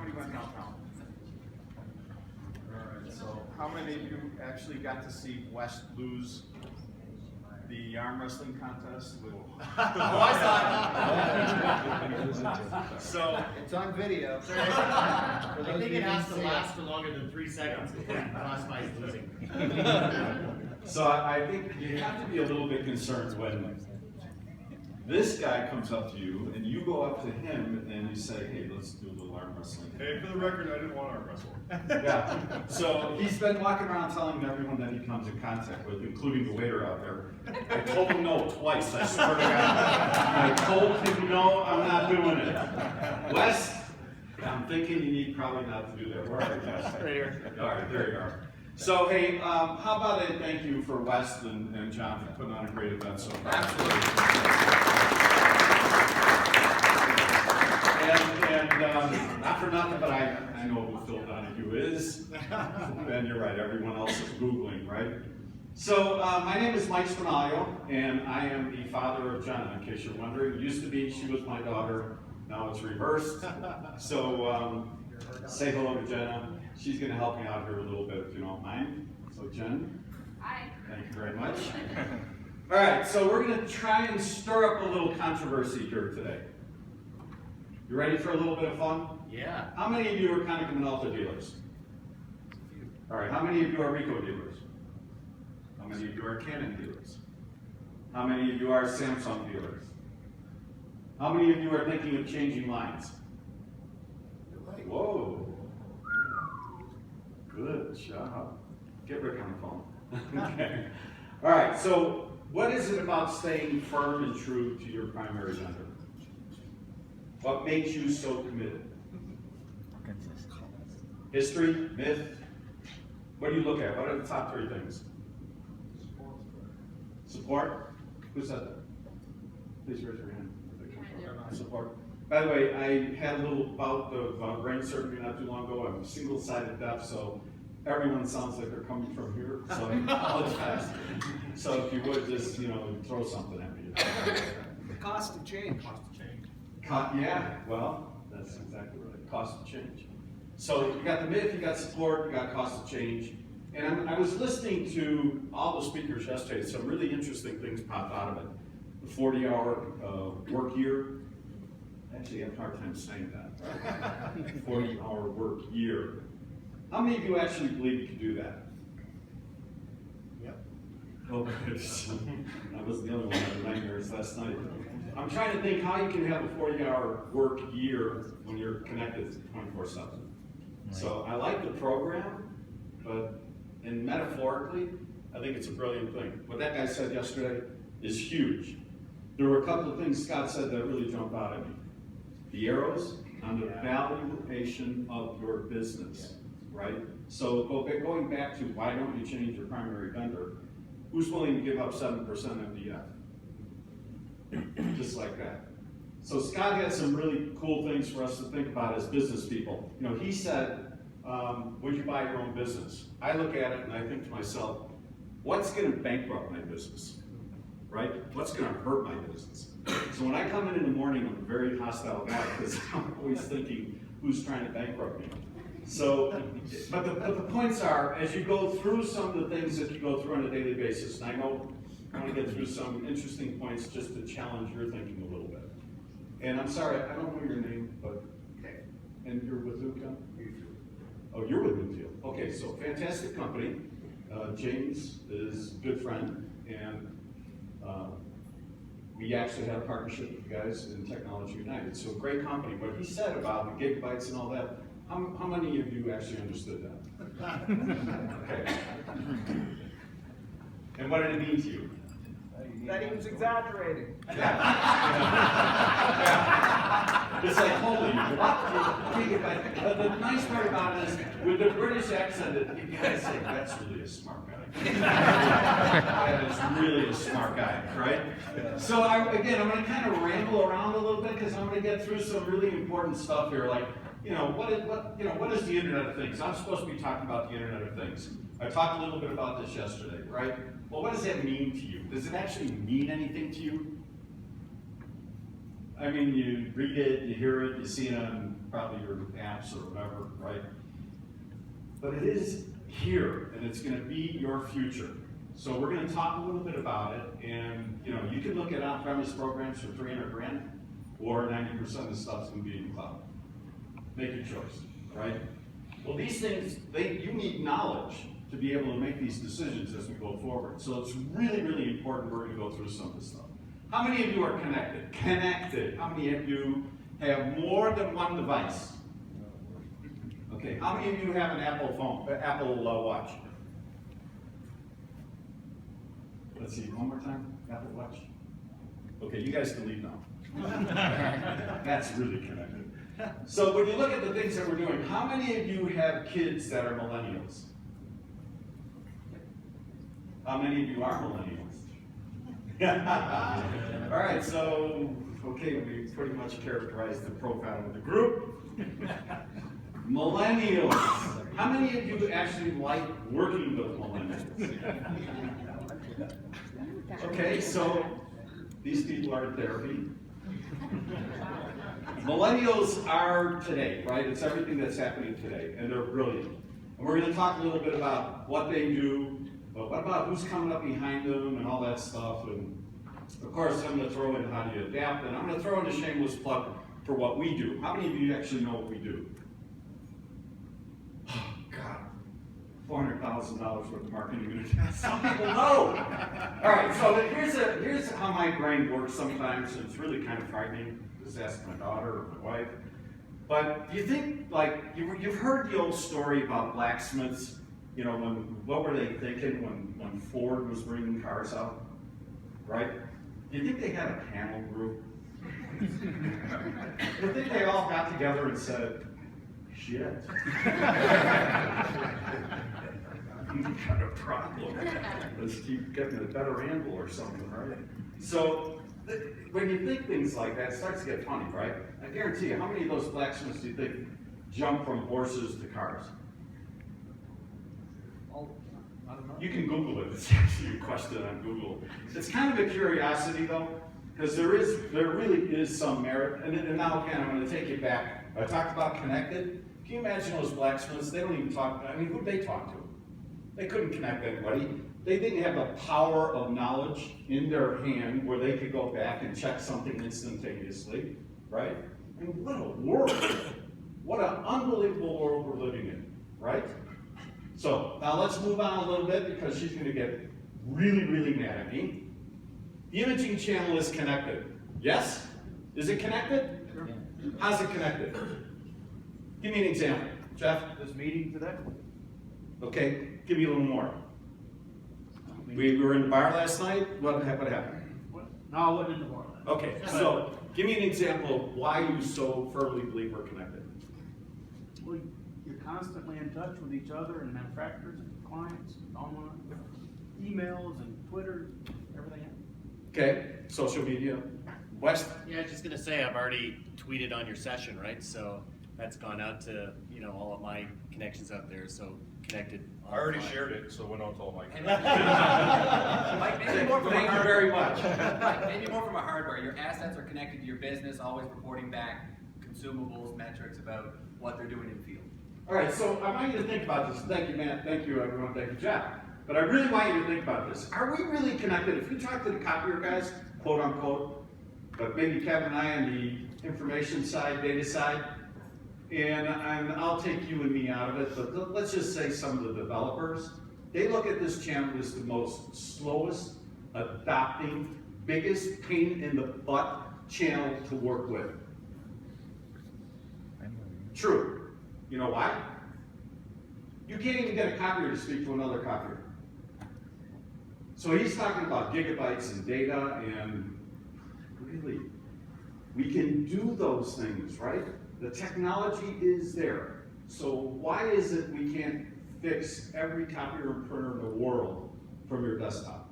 Property went downtown. Alright, so how many of you actually got to see West lose the arm wrestling contest? Oh, I saw it. So, It's on video. I think it has to last for longer than 3 seconds before you classify as losing. So I think you have to be a little bit concerned when this guy comes up to you and you go up to him and you say, hey, let's do a little arm wrestling. Hey, for the record, I didn't want to arm wrestle. Yeah. So he's been walking around telling everyone that he comes in contact with, including the waiter out there. I told him no twice, I swear to God. I told him no, I'm not doing it. Wes, I'm thinking you need probably not to do that. Where are you, Wes? right here. All right, there you are. So, hey, how about a thank you for Wes and John for putting on a great event so far. And not for nothing, but I know who Phil Donahue is. And you're right, everyone else is Googling, right? So, my name is Mike Stramaglio, and I am the father of Jenna, in case you're wondering. It used to be she was my daughter, now it's reversed. So, say hello to Jenna. She's going to help me out here a little bit, if you don't mind. So, Jen. Hi. Thank you very much. All right, so we're going to try and stir up a little controversy here today. You ready for a little bit of fun? Yeah. How many of you are Konica Minolta dealers? All right, how many of you are Ricoh dealers? How many of you are Canon dealers? How many of you are Samsung dealers? How many of you are thinking of changing lines? Whoa. Good job. Get Rick on the phone. Okay. All right, so what is it about staying firm and true to your primary vendor? What makes you so committed? History, myth? What do you look at? What are the top 3 things? Support? Who said that? Please raise your hand. Support. By the way, I had a little bout of brain surgery not too long ago. I'm single-sided deaf, so everyone sounds like they're coming from here, so I apologize. So if you would just, throw something at me. The cost of change. Yeah, well, that's exactly right. Cost of change. So you got the myth, you got support, you got cost of change. And I was listening to all the speakers yesterday. Some really interesting things popped out of it. The 40-hour work year. Actually, I have a hard time saying that. 40-hour work year. How many of you actually believe you can do that? Yep. Oh, I was the only one that had nightmares last night. I'm trying to think how you can have a 40-hour work year when you're connected 24/7. Right. So I like the program, but metaphorically, I think it's a brilliant thing. What that guy said yesterday is huge. There were a couple of things Scott said that really jumped out at me. The arrows on the valuation of your business, right? So going back to why don't you change your primary vendor, who's willing to give up 7% MDF? Just like that. So Scott had some really cool things for us to think about as business people. He said, would you buy your own business? I look at it and I think to myself, what's going to bankrupt my business? Right? What's going to hurt my business? So when I come in the morning, I'm a very hostile guy because I'm always thinking, who's trying to bankrupt me? So, but the points are, as you go through some of the things that you go through on a daily basis, and I know I want to get through some interesting points just to challenge your thinking a little bit. And I'm sorry, I don't know your name, but, and you're with who, John? Oh, you're with Newfield. Okay, so fantastic company. James is a good friend, and we actually had a partnership with you guys in Technology United. So great company. What he said about the gigabytes and all that, how many of you actually understood that? Okay. And what did it mean to you? That he was exaggerating. Yeah. It's like, holy, what? But the nice part about it is, with the British accent, you gotta say, that's really a smart guy. That is really a smart guy, right? So I'm going to kind of ramble around a little bit because I'm going to get through some really important stuff here, like, what is the Internet of Things? I'm supposed to be talking about the Internet of Things. I talked a little bit about this yesterday, right? Well, what does that mean to you? Does it actually mean anything to you? I mean, you read it, you hear it, you see it on probably your apps or whatever, right? But it is here, and it's gonna be your future. So we're gonna talk a little bit about it, and you know, you can look at on-premise programs for 300 grand, or 90% of the stuff's gonna be in the cloud. Make your choice, right? Well, these things, you need knowledge to be able to make these decisions as we go forward. So it's really, really important. We're gonna go through some of this stuff. How many of you are connected? Connected. How many of you have more than one device? Okay, how many of you have an Apple phone, Apple Watch? Let's see, one more time, Apple Watch. Okay, you guys can leave now. That's really connected. So when you look at the things that we're doing, how many of you have kids that are millennials? How many of you are millennials? All right, so, okay, we pretty much characterized the profile of the group. Millennials. How many of you actually like working with millennials? Okay, so these people are in therapy. Millennials are today, right? It's everything that's happening today, and they're brilliant. And we're going to talk a little bit about what they do, but what about who's coming up behind them and all that stuff. And of course, I'm going to throw in how do you adapt, and I'm going to throw in a shameless plug for what we do. How many of you actually know what we do? Oh, God. $400,000 worth of marketing. Some people know. All right, so here's how my brain works sometimes. It's really kind of frightening. Just ask my daughter or my wife. But do you think, like, you've heard the old story about blacksmiths? You know, what were they thinking when Ford was bringing cars out? Right? Do you think they had a panel group? Do you think they all got together and said, shit. We got a problem. Let's keep getting a better anvil or something, right? So when you think things like that, it starts to get funny, right? I guarantee you, how many of those blacksmiths do you think jump from horses to cars? I don't know. You can Google it. It's actually a question on Google. It's kind of a curiosity, though, because there really is some merit. And now again, I'm going to take you back. I talked about connected. Can you imagine those blacksmiths? They don't even talk. I mean, who'd they talk to? They couldn't connect anybody. They didn't have the power of knowledge in their hand where they could go back and check something instantaneously, right? And what a world. What an unbelievable world we're living in, right? So now let's move on a little bit because she's going to get really, really mad at me. The imaging channel is connected. Yes? Is it connected? Sure. How's it connected? Give me an example. Jeff? This meeting today? Okay, give me a little more. We were in the bar last night. What happened? No, I wasn't in the bar. Okay, so give me an example of why you so firmly believe we're connected. Well, you're constantly in touch with each other and manufacturers and clients, and online, emails and Twitter, everything else. Okay, social media. West? Yeah, I was just gonna say, I've already tweeted on your session, right? So that's gone out to, you know, all of my connections out there, so connected. I already shared it, so it went on to all my. Mike, maybe more from Thank a you very much. Mike, maybe more from a hardware. Your assets are connected to your business, always reporting back consumables, metrics about what they're doing in the field. All right, so I want you to think about this. Thank you, Matt. Thank you, everyone. Thank you, Jeff. But I really want you to think about this. Are we really connected? If you talk to the copier guys, quote unquote, but maybe Kevin and I on the information side, data side, and I'll take you and me out of it, but let's just say some of the developers, they look at this channel as the most slowest, adopting, biggest pain in the butt channel to work with. True. You know why? You can't even get a copier to speak to another copier. So he's talking about gigabytes and data, and really, we can do those things, right? The technology is there. So why is it we can't fix every copier and printer in the world from your desktop?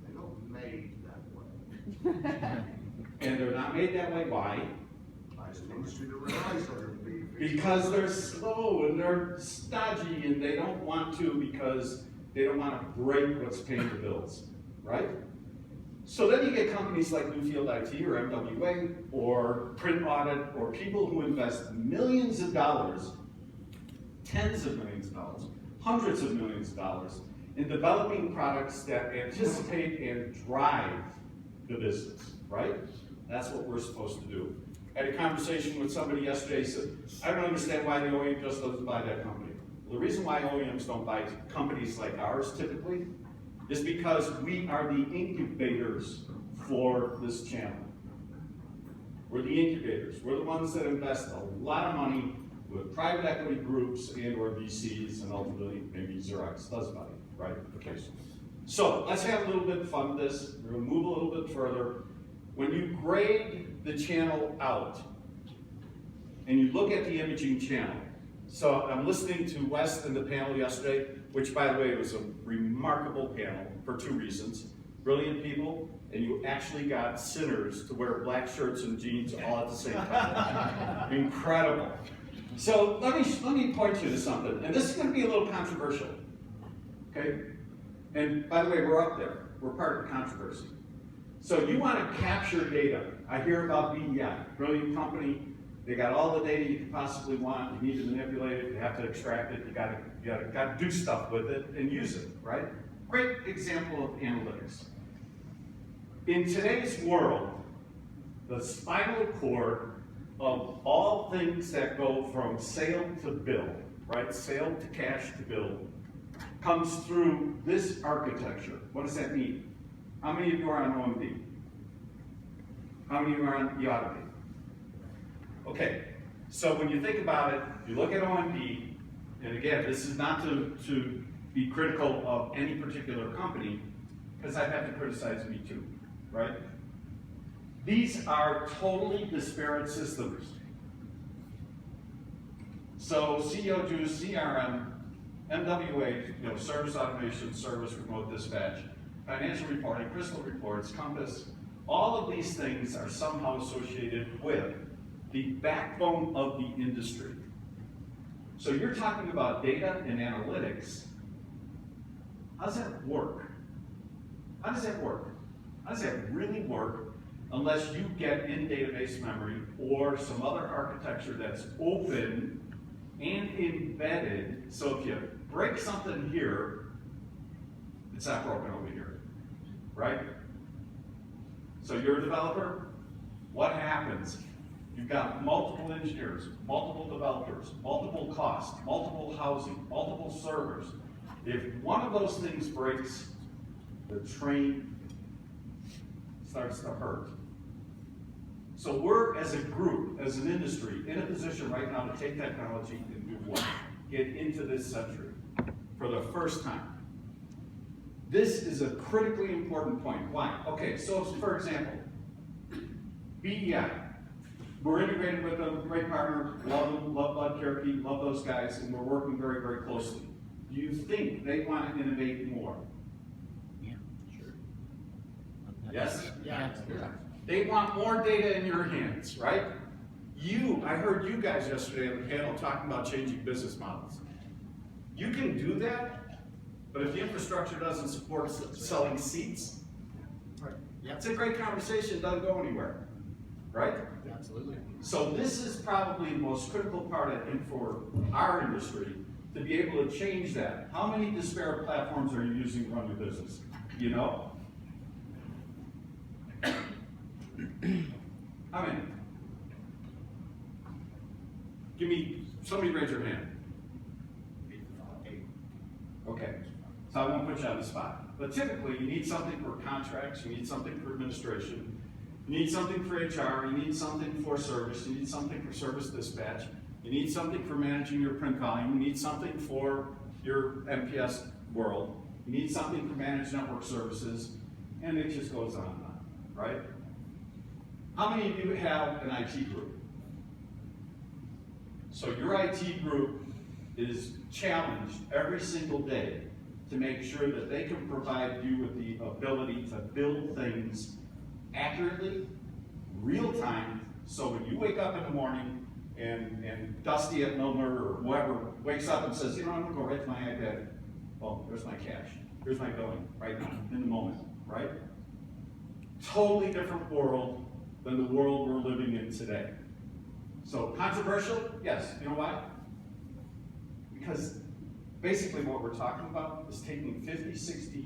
They're not made that way. And they're not made that way, why? I suppose you realize they're being. Because they're slow and they're stodgy and they don't want to because they don't want to break what's paying the bills, right? So then you get companies like Newfield IT or MWA or Print Audit or people who invest millions of dollars, tens of millions of dollars, hundreds of millions of dollars in developing products that anticipate and drive the business, right? That's what we're supposed to do. I had a conversation with somebody yesterday, said, I don't understand why the OEM just doesn't buy that company. Well, the reason why OEMs don't buy companies like ours typically is because we are the incubators for this channel. We're the incubators. We're the ones that invest a lot of money with private equity groups and or VCs, and ultimately maybe Xerox does buy it, right? Occasionally. So let's have a little bit of fun with this. We're gonna move a little bit further. When you grade the channel out and you look at the imaging channel, so I'm listening to West in the panel yesterday, which by the way was a remarkable panel for two reasons. Brilliant people, and you actually got sinners to wear black shirts and jeans all at the same time. Incredible. So let me point you to something, and this is going to be a little controversial, okay? And by the way, we're up there. We're part of the controversy. So you want to capture data. I hear about MWAi, brilliant company. They got all the data you could possibly want. You need to manipulate it. You have to extract it. You got to do stuff with it and use it, right? Great example of analytics. In today's world, the spinal cord of all things that go from sale to bill, right? Sale to cash to bill, comes through this architecture. What does that mean? How many of you are on OMD? How many of you are on Audit? Okay, so when you think about it, you look at OMD, and again, this is not to be critical of any particular company, because I've had to criticize me too, right? These are totally disparate systems. So CEO Juice, CRM, MWA, service automation, service remote dispatch, financial reporting, crystal reports, Compass, all of these things are somehow associated with the backbone of the industry. So you're talking about data and analytics. How does that work? How does that work? How does that really work unless you get in database memory or some other architecture that's open and embedded, so if you break something here, it's not broken over here, right? So you're a developer, what happens? You've got multiple engineers, multiple developers, multiple costs, multiple housing, multiple servers. If one of those things breaks, the train starts to hurt. So we're, as a group, as an industry, in a position right now to take technology and do what? Get into this century for the first time. This is a critically important point. Why? Okay, so for example, MWAi. We're integrated with them, great partner, love them, love Bud Kirky, love those guys, and we're working very, very closely. Do you think they want to innovate more? Yeah, sure. Yes? Yeah. They want more data in your hands, right? I heard you guys yesterday on the panel talking about changing business models. You can do that, but if the infrastructure doesn't support selling seats, it's a great conversation, doesn't go anywhere, right? Absolutely. So this is probably the most critical part, I think, for our industry, to be able to change that. How many disparate platforms are you using to run your business? You know? How many? Somebody raise your hand. Okay, so I won't put you on the spot. But typically, you need something for contracts, you need something for administration, you need something for HR, you need something for service, you need something for service dispatch, you need something for managing your print volume, you need something for your MPS world, you need something for managed network services, and it just goes on and on, right? How many of you have an IT group? So your IT group is challenged every single day to make sure that they can provide you with the ability to build things accurately, real time, so when you wake up in the morning and Dusty at Milner or whoever wakes up and says, I'm gonna go right to my iPad, well, there's my cash, here's my billing, right now, in the moment, right? totally different world than the world we're living in today. So controversial? Yes. You know why? Because basically what we're talking about is taking 50, 60